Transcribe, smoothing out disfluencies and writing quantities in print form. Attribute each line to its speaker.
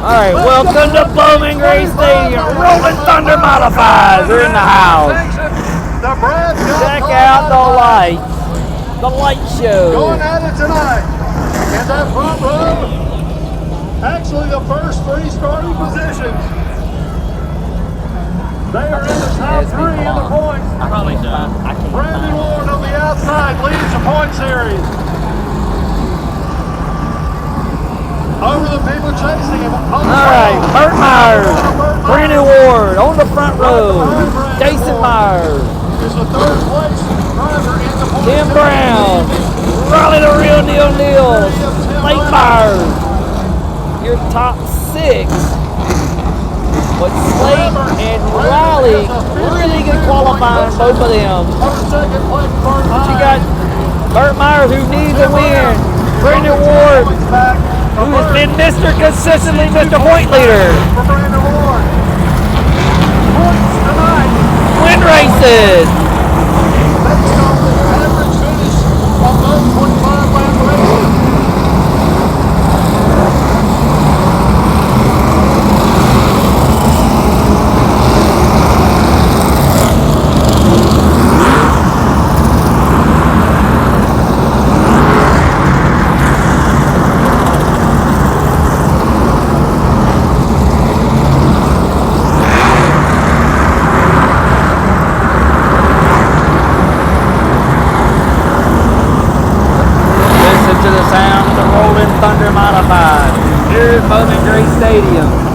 Speaker 1: Alright, welcome to Bowman Gray Stadium. Rolling Thunder Modifieds are in the house. Check out the lights. The light show.
Speaker 2: Going at it tonight. And that front row, actually the first three starting positions. They are in the top three in the points. Brandon Ward on the outside leads the point series. Over the people chasing him.
Speaker 1: Alright, Burt Myers, Brandon Ward on the front row. Jason Myers
Speaker 2: is the third place driver in the point.
Speaker 1: Tim Brown, Riley the Real Neil, Blake Myers. Your top six. But Slate and Riley really good qualifying, both of them. But you got Burt Myers, who needs a win. Brandon Ward, who has been Mr. Consistently Mr. Point Leader. Win races.
Speaker 2: Average finish on those 25-lap races.
Speaker 1: To the sound of the Rolling Thunder Modified here at Bowman Gray Stadium.